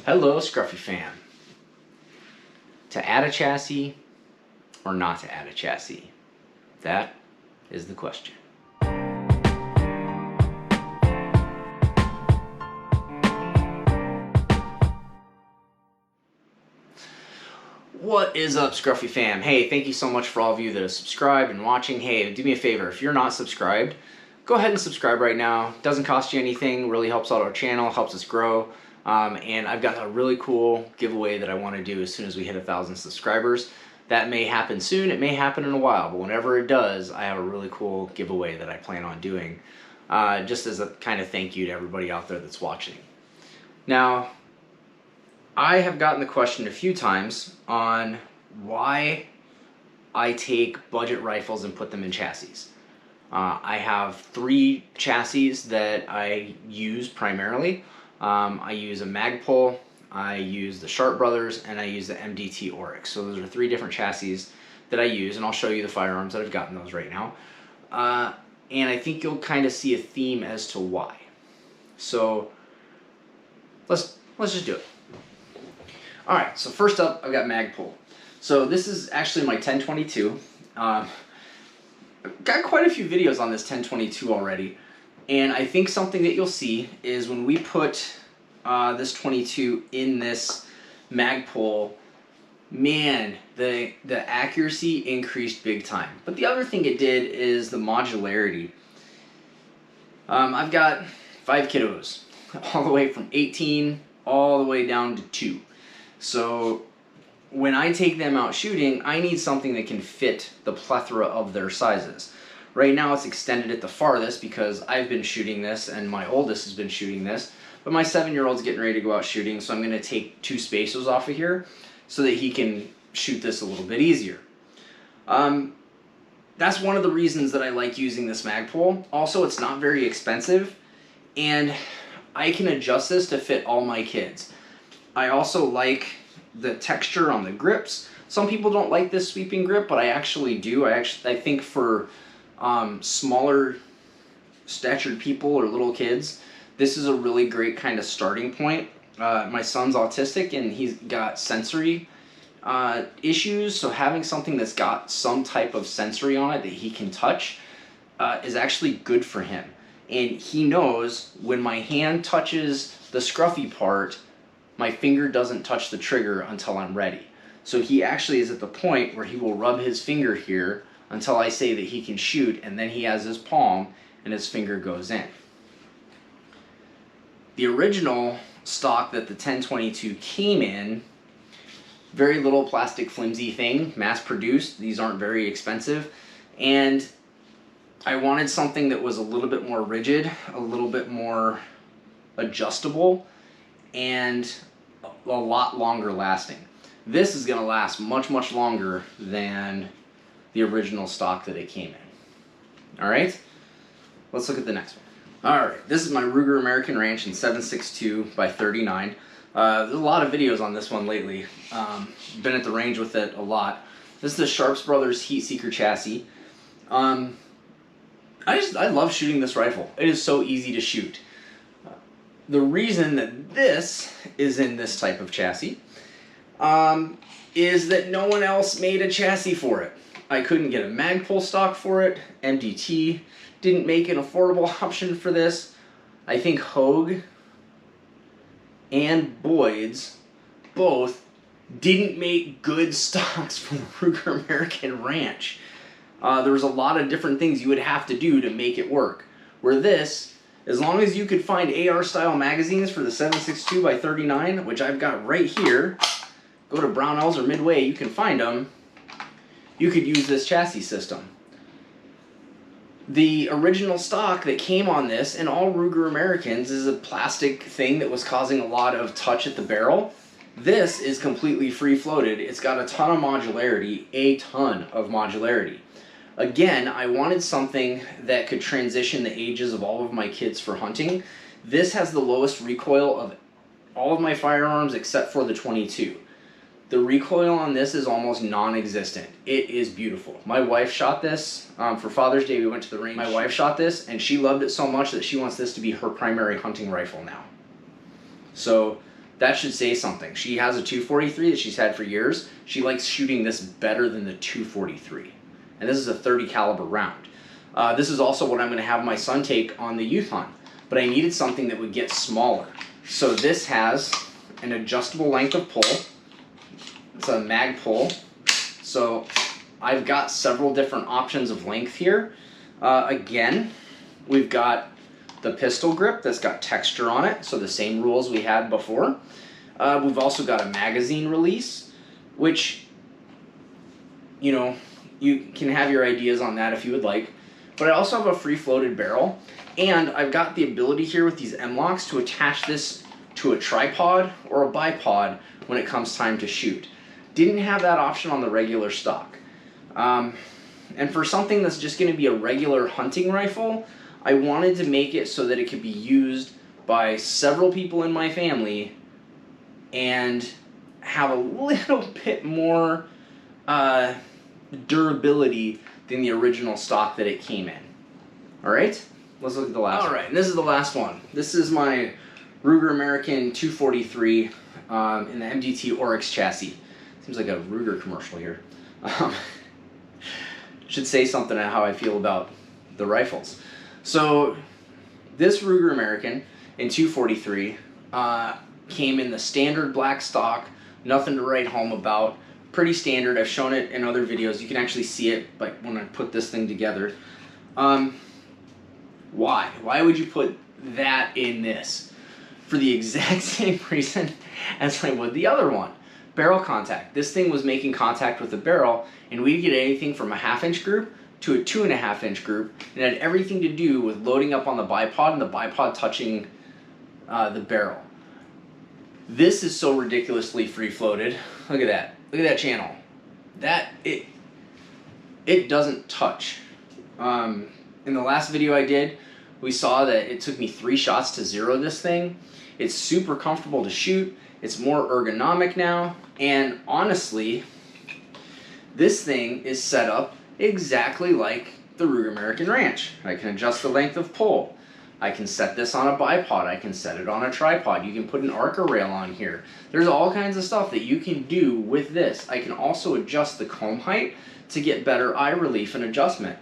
Hello, Scruffy fam. To add a chassis or not to add a chassis? That is the question. What is up, Scruffy fam? Hey, thank you so much for all of you that have subscribed and watching. Hey, do me a favor, if you're not subscribed, go ahead and subscribe right now. Doesn't cost you anything, really helps out our channel, helps us grow. And I've got a really cool giveaway that I want to do as soon as we hit 1,000 subscribers. That may happen soon, it may happen in a while, but whenever it does, I have a really cool giveaway that I plan on doing, just as a kind of thank you to everybody out there that's watching. Now, I have gotten the question a few times on why I take budget rifles and put them in chassis. I have 3 chassis that I use primarily. I use a Magpul, I use the Sharp Brothers, and I use the MDT Oryx. So those are 3 different chassis that I use, and I'll show you the firearms that I've gotten those right now. And I think you'll kind of see a theme as to why. So let's just do it. All right, so first up, I've got Magpul. So this is actually my 1022. I've got quite a few videos on this 1022 already. And I think something that you'll see is when we put this 22 in this Magpul, man, the accuracy increased big time. But the other thing it did is the modularity. I've got 5 kiddos, all the way from 18 all the way down to 2. So when I take them out shooting, I need something that can fit the plethora of their sizes. Right now it's extended at the farthest because I've been shooting this and my oldest has been shooting this, but my 7-year-old's getting ready to go out shooting, so I'm going to take 2 spacers off of here so that he can shoot this a little bit easier. That's one of the reasons that I like using this Magpul. Also, it's not very expensive and I can adjust this to fit all my kids. I also like the texture on the grips. Some people don't like this sweeping grip, but I actually do. I think for smaller statured people or little kids, this is a really great kind of starting point. My son's autistic and he's got sensory issues, so having something that's got some type of sensory on it that he can touch is actually good for him. And he knows when my hand touches the scruffy part, my finger doesn't touch the trigger until I'm ready. So he actually is at the point where he will rub his finger here until I say that he can shoot, and then he has his palm and his finger goes in. The original stock that the 1022 came in, very little plastic flimsy thing, mass produced. These aren't very expensive, and I wanted something that was a little bit more rigid, a little bit more adjustable, and a lot longer lasting. This is going to last much longer than the original stock that it came in. Alright, let's look at the next one. Alright, this is my Ruger American Ranch in 7.62 by 39. There's a lot of videos on this one lately. Been at the range with it a lot. This is the Sharp Brothers Heat Seeker chassis. I love shooting this rifle. It is so easy to shoot. The reason that this is in this type of chassis is that no one else made a chassis for it. I couldn't get a Magpul stock for it. MDT didn't make an affordable option for this. I think Hogue and Boyd's both didn't make good stocks for the Ruger American Ranch. There was a lot of different things you would have to do to make it work. Where this, as long as you could find AR style magazines for the 7.62 by 39, which I've got right here, go to Brownells or Midway, you can find them. You could use this chassis system. The original stock that came on this, and all Ruger Americans, is a plastic thing that was causing a lot of touch at the barrel. This is completely free floated. It's got a ton of modularity, Again, I wanted something that could transition the ages of all of my kids for hunting. This has the lowest recoil of all of my firearms except for the 22. The recoil on this is almost non-existent. It is beautiful. My wife shot this for Father's Day. We went to the range. My wife shot this and she loved it so much that she wants this to be her primary hunting rifle now. So That should say something. She has a 243 that she's had for years. She likes shooting this better than the 243. And this is a 30 caliber round. This is also what I'm going to have my son take on the youth hunt. But I needed something that would get smaller. So this has an adjustable length of pull. It's a mag pull. So I've got several different options of length here. Again, we've got the pistol grip that's got texture on it, so the same rules we had before. We've also got a magazine release, which, you know, you can have your ideas on that if you would like. But I also have a free floated barrel, and I've got the ability here with these M-locks to attach this to a tripod or a bipod when it comes time to shoot. Didn't have that option on the regular stock. And for something that's just going to be a regular hunting rifle, I wanted to make it so that it could be used by several people in my family and have a little bit more durability than the original stock that it came in. Alright, let's look at the last one. Alright, and this is the last one. This is my Ruger American 243 in the MDT Oryx chassis. Seems like a Ruger commercial here. Should say something on how I feel about the rifles. So this Ruger American in 243 came in the standard black stock, nothing to write home about, pretty standard. I've shown it in other videos. You can actually see it like when I put this thing together. Why? Why would you put that in this? For the exact same reason as I would the other one. Barrel contact. This thing was making contact with the barrel, and we'd get anything from a 1/2 inch group to a 2.5 inch group, and it had everything to do with loading up on the bipod and the bipod touching the barrel. This is so ridiculously free floated. Look at that. Look at that channel. That it doesn't touch. In the last video I did, we saw that it took me 3 shots to zero this thing. It's super comfortable to shoot. It's more ergonomic now, and honestly, this thing is set up exactly like the Ruger American Ranch. I can adjust the length of pull. I can set this on a bipod. I can set it on a tripod. You can put an Arca rail on here. There's all kinds of stuff that you can do with this. I can also adjust the comb height to get better eye relief and adjustment.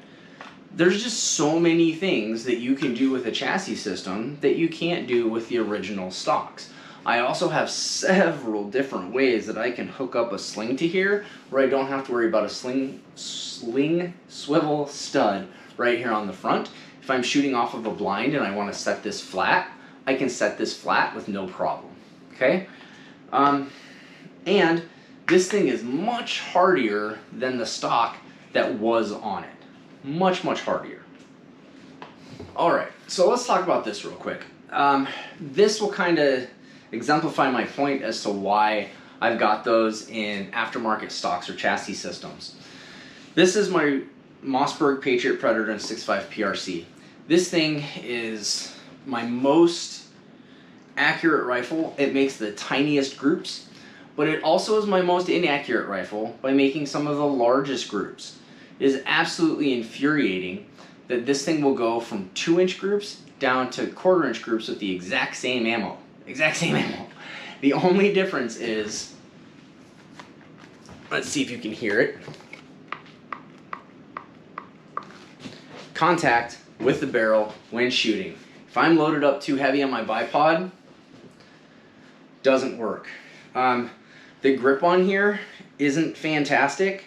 There's just so many things that you can do with a chassis system that you can't do with the original stocks. I also have several different ways that I can hook up a sling to here where I don't have to worry about a sling swivel stud right here on the front. If I'm shooting off of a blind and I want to set this flat, I can set this flat with no problem. Okay? And this thing is much hardier than the stock that was on it. Much, much hardier. Alright, so let's talk about this real quick. This will kind of exemplify my point as to why I've got those in aftermarket stocks or chassis systems. This is my Mossberg Patriot Predator in 6.5 PRC. This thing is my most accurate rifle. It makes the tiniest groups, but it also is my most inaccurate rifle by making some of the largest groups. It is absolutely infuriating that this thing will go from 2-inch groups down to 1/4 inch groups with the exact same ammo. Exact same ammo. The only difference is, let's see if you can hear it. Contact with the barrel when shooting. If I'm loaded up too heavy on my bipod, doesn't work. The grip on here isn't fantastic.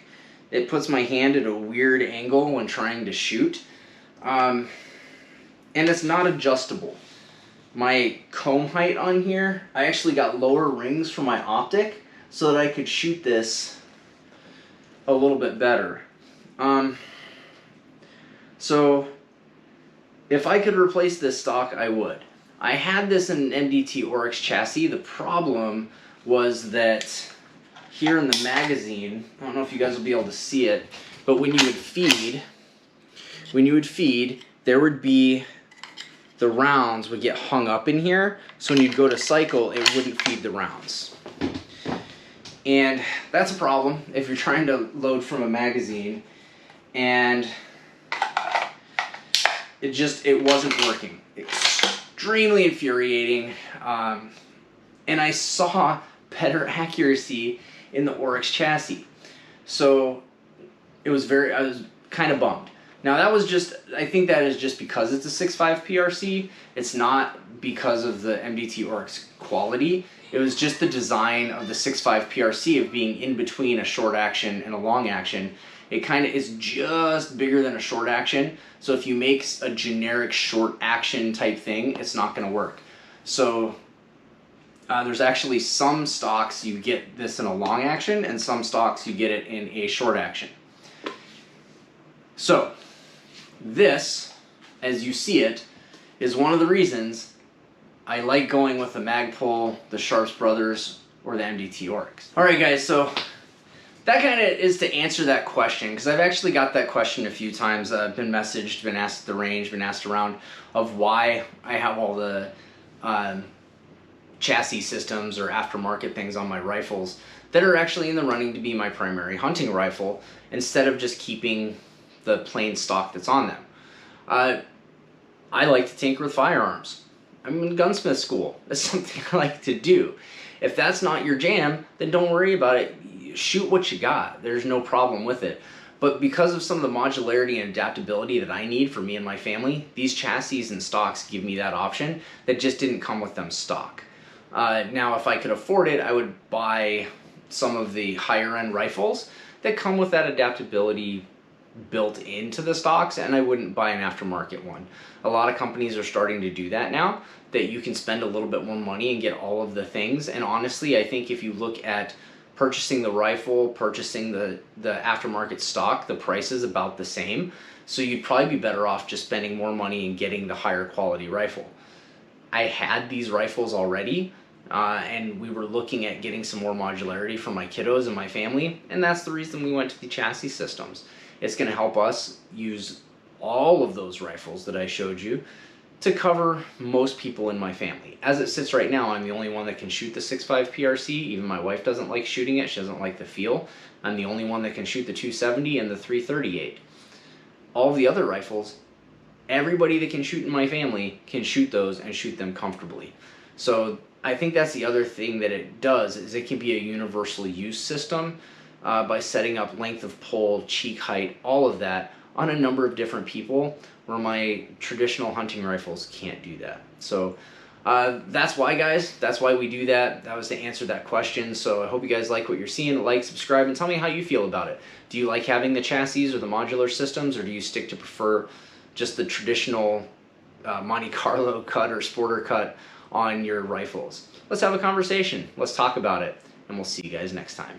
It puts my hand at a weird angle when trying to shoot. And it's not adjustable. My comb height on here, I actually got lower rings for my optic so that I could shoot this a little bit better. So if I could replace this stock, I would. I had this in an MDT Oryx chassis. The problem was that here in the magazine, I don't know if you guys will be able to see it, but when you would feed, there would be, the rounds would get hung up in here, so when you'd go to cycle, it wouldn't feed the rounds. And that's a problem if you're trying to load from a magazine, and it wasn't working. Extremely infuriating. And and I saw better accuracy in the Oryx chassis. So I was kind of bummed. Now that was just, I think that is just because it's a 6.5 PRC. It's not because of the MDT Oryx quality. It was just the design of the 6.5 PRC of being in between a short action and a long action. It kind of is just bigger than a short action. So if you make a generic short action type thing, it's not going to work. So there's actually some stocks you get this in a long action, and some stocks you get it in a short action. So this, as you see it, is one of the reasons I like going with the Magpul, the Sharps Brothers, or the MDT Oryx. Alright guys, so that kind of is to answer that question, because I've actually got that question a few times. I've been messaged, been asked at the range, been asked around of why I have all the chassis systems or aftermarket things on my rifles that are actually in the running to be my primary hunting rifle, instead of just keeping the plain stock that's on them. I like to tinker with firearms. I'm in gunsmith school. That's something I like to do. If that's not your jam, then don't worry about it. Shoot what you got. There's no problem with it. But because of some of the modularity and adaptability that I need for me and my family, these chassis and stocks give me that option that just didn't come with them stock. Now, if I could afford it, I would buy some of the higher end rifles that come with that adaptability built into the stocks, and I wouldn't buy an aftermarket one. A lot of companies are starting to do that now, that you can spend a little bit more money and get all of the things. And honestly, I think if you look at purchasing the rifle, purchasing the aftermarket stock, the price is about the same. So you'd probably be better off just spending more money and getting the higher quality rifle. I had these rifles already, and we were looking at getting some more modularity for my kiddos and my family, and that's the reason we went to the chassis systems. It's going to help us use all of those rifles that I showed you to cover most people in my family. As it sits right now, I'm the only one that can shoot the 6.5 PRC. Even my wife doesn't like shooting it. She doesn't like the feel. I'm the only one that can shoot the 270 and the 338. All the other rifles, everybody that can shoot in my family can shoot those and shoot them comfortably. So I think that's the other thing that it does, is it can be a universal use system by setting up length of pull, cheek height, all of that on a number of different people, where my traditional hunting rifles can't do that. So that's why, guys, that's why we do that. That was to answer that question. So I hope you guys like what you're seeing. Like, subscribe, and tell me how you feel about it. Do you like having the chassis or the modular systems, or do you stick to prefer just the traditional Monte Carlo cut or Sporter cut on your rifles? Let's have a conversation. Let's talk about it, and we'll see you guys next time.